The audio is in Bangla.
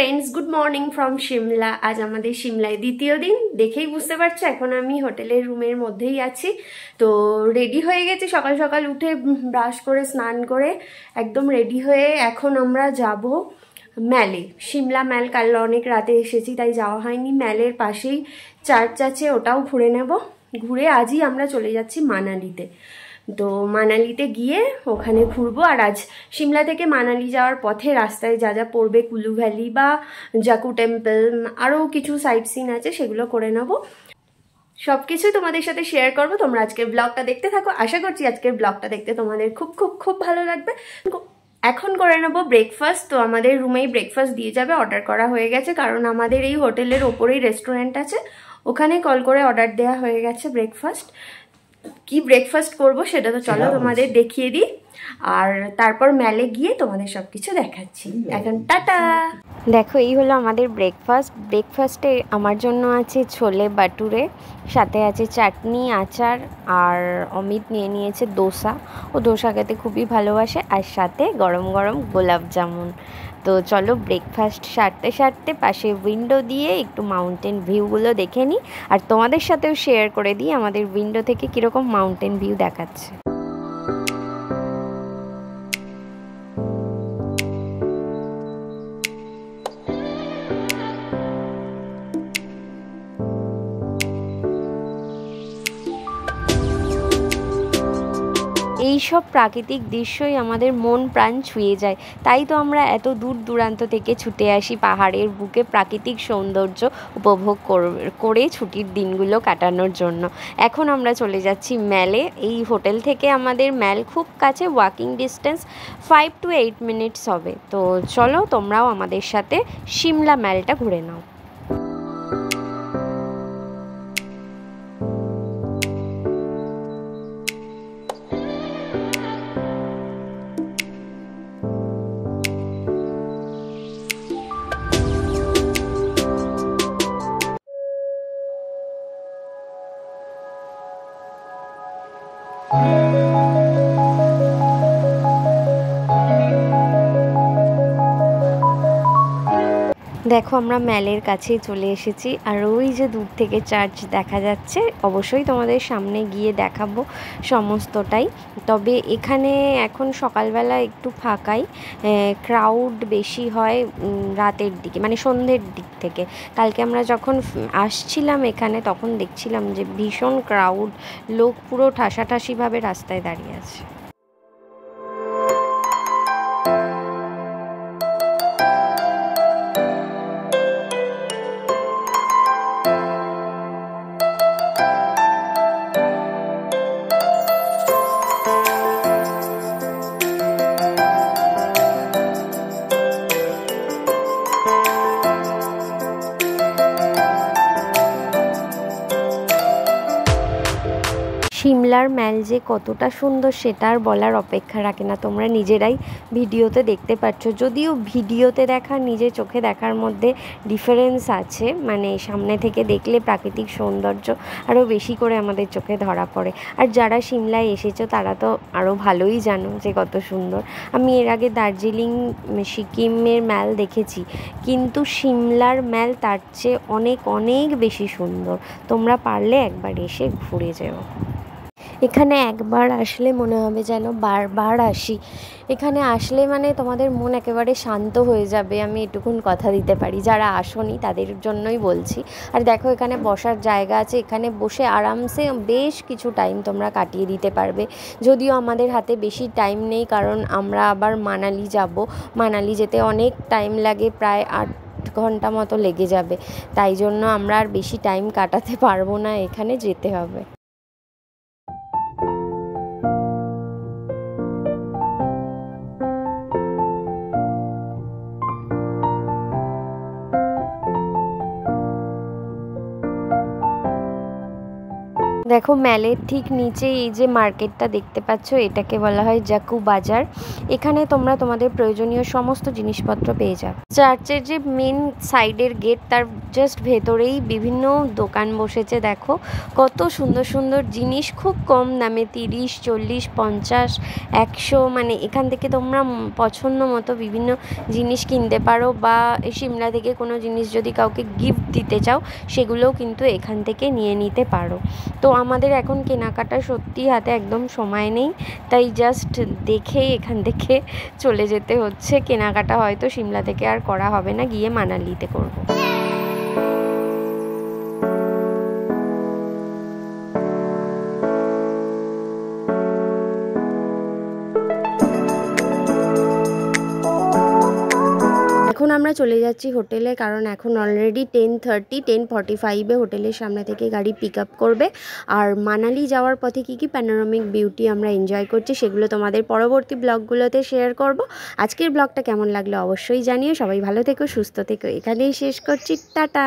Friends, good morning from Shimla. আজ আমাদের সিমলায় দ্বিতীয় দিন। দেখেই বুঝতে পারছো এখন আমি হোটেলের রুমের মধ্যেই আছি। তো রেডি হয়ে গেছি, সকাল সকাল উঠে ব্রাশ করে স্নান করে একদম রেডি হয়ে এখন আমরা যাব ম্যালে। সিমলা ম্যাল কাল অনেক রাতে এসেছি তাই যাওয়া হয়নি। ম্যালের পাশেই চার্চ আছে, ওটাও ঘুরে নেব। ঘুরে আজই আমরা চলে যাচ্ছি মানালিতে। তো মানালিতে গিয়ে ওখানে ঘুরবো। আর আজ সিমলা থেকে মানালি যাওয়ার পথে রাস্তায় যা যা পড়বে, কুলু ভ্যালি বা জাকু টেম্পল, আরও কিছু সাইট সিন আছে, সেগুলো করে নেবো। সব কিছুই তোমাদের সাথে শেয়ার করবো। তোমরা আজকের ব্লগটা দেখতে থাকো। আশা করছি আজকের ব্লগটা দেখতে তোমাদের খুব খুব খুব ভালো লাগবে। এখন করে নেবো ব্রেকফাস্ট। তো আমাদের রুমেই ব্রেকফাস্ট দিয়ে যাবে, অর্ডার করা হয়ে গেছে, কারণ আমাদের এই হোটেলের ওপরেই রেস্টুরেন্ট আছে, ওখানে কল করে অর্ডার দেওয়া হয়ে গেছে ব্রেকফাস্ট। কি ব্রেকফাস্ট করব সেটা তো চলো তোমাদের দেখিয়ে দিই, আর তারপর ম্যালে গিয়ে তোমাদের সবকিছু দেখাচ্ছি। এখন টাটা। দেখো, এই হলো আমাদের ব্রেকফাস্টে আমার জন্য আছে ছোলে বাটুরে, সাথে আছে চাটনি, আচার, আর অমিত নিয়ে নিয়েছে দোসা। ও দোসা খেতে খুবই ভালোবাসে, আর সাথে গরম গরম গোলাপ জামুন। তো চলো ব্রেকফাস্ট সারতে সারতে পাশে উইন্ডো দিয়ে একটু মাউন্টেন ভিউগুলো দেখে নিই, আর তোমাদের সাথেও শেয়ার করে দিই আমাদের উইন্ডো থেকে কীরকম মাউন্টেন ভিউ দেখাচ্ছে। এইসব প্রাকৃতিক দৃশ্যই আমাদের মন প্রাণ ছুঁয়ে যায়, তাই তো আমরা এত দূর দূরান্ত থেকে ছুটে আসি পাহাড়ের বুকে প্রাকৃতিক সৌন্দর্য উপভোগ করে ছুটির দিনগুলো কাটানোর জন্য। এখন আমরা চলে যাচ্ছি ম্যালে। এই হোটেল থেকে আমাদের ম্যাল খুব কাছে, ওয়াকিং ডিস্টেন্স 5 to 8 মিনিটস হবে। তো চলো তোমরাও আমাদের সাথে সিমলা ম্যালটা ঘুরে নাও। দেখো, আমরা ম্যালের কাছেই চলে এসেছি, আর ওই যে দূর থেকে চার্চ দেখা যাচ্ছে, অবশ্যই তোমাদের সামনে গিয়ে দেখাবো সমস্তটাই। তবে এখানে এখন সকালবেলা একটু ফাঁকাই, ক্রাউড বেশি হয় রাতের দিকে, মানে সন্ধ্যের দিক থেকে। কালকে আমরা যখন আসছিলাম এখানে তখন দেখছিলাম যে ভীষণ ক্রাউড, লোক পুরো ঠাসাঠাসিভাবে রাস্তায় দাঁড়িয়ে আছে। সিমলার ম্যাল যে কতটা সুন্দর সেটা আর বলার অপেক্ষা রাখে না, তোমরা নিজেরাই ভিডিওতে দেখতে পাচ্ছ। যদিও ভিডিওতে দেখা নিজে চোখে দেখার মধ্যে ডিফারেন্স আছে, মানে সামনে থেকে দেখলে প্রাকৃতিক সৌন্দর্য আরও বেশি করে আমাদের চোখে ধরা পড়ে। আর যারা সিমলায় এসেছো তারা তো আরও ভালোই জানো যে কত সুন্দর। আমি এর আগে দার্জিলিং, সিকিমের ম্যাল দেখেছি, কিন্তু সিমলার ম্যাল তার চেয়ে অনেক অনেক বেশি সুন্দর। তোমরা পারলে একবার এসে ঘুরে যেও। এখানে একবার আসলে মনে হবে যেন বারবার আসি। এখানে আসলে মানে তোমাদের মন একেবারে শান্ত হয়ে যাবে, আমি এটুকুন কথা দিতে পারি। যারা আসোনি তাদের জন্যই বলছি। আর দেখো, এখানে বসার জায়গা আছে, এখানে বসে আরামসে বেশ কিছু টাইম তোমরা কাটিয়ে দিতে পারবে। যদিও আমাদের হাতে বেশি টাইম নেই, কারণ আমরা আবার মানালি যাব। মানালি যেতে অনেক টাইম লাগে, প্রায় 8 ঘন্টা মতো লেগে যাবে। তাই জন্য আমরা আর বেশি টাইম কাটাতে পারবো না, এখানে যেতে হবে। দেখো ম্যালের ঠিক নিচে এই যে মার্কেটটা দেখতে পাচ্ছ, এটাকে বলা হয় জাকু বাজার। এখানে তোমরা তোমাদের প্রয়োজনীয় সমস্ত জিনিসপত্র পেয়ে যাবে। চার্চের যে মেন সাইডের গেট, তার জাস্ট ভেতরেই বিভিন্ন দোকান বসেছে। দেখো কত সুন্দর সুন্দর জিনিস, খুব কম দামে, 30, 40, 50, 100, মানে এখান থেকে তোমরা পছন্দ মতো বিভিন্ন জিনিস কিনতে পারো, বা সিমলা থেকে কোনো জিনিস যদি কাউকে গিফট দিতে চাও সেগুলোও কিন্তু এখান থেকে নিয়ে নিতে পারো। তো আমাদের এখন কেনাকাটা সত্যি হাতে একদম সময় নেই, তাই জাস্ট দেখেই এখান থেকে চলে যেতে হচ্ছে। কেনাকাটা হয়তো সিমলা থেকে আর করা হবে না, গিয়ে মানালিতে করব। এখন আমরা চলে যাচ্ছি হোটেলে, কারণ এখন অলরেডি 10:30, 10:45-এ হোটেলের সামনে থেকে গাড়ি পিক আপ করবে। আর মানালি যাওয়ার পথে কী কী প্যানোরামিক বিউটি আমরা এনজয় করছি সেগুলো তোমাদের পরবর্তী ব্লগগুলোতে শেয়ার করব। আজকের ব্লগটা কেমন লাগলো অবশ্যই জানিও। সবাই ভালো থেকো, সুস্থ থেকো। এখানেই শেষ করছি, টাটা।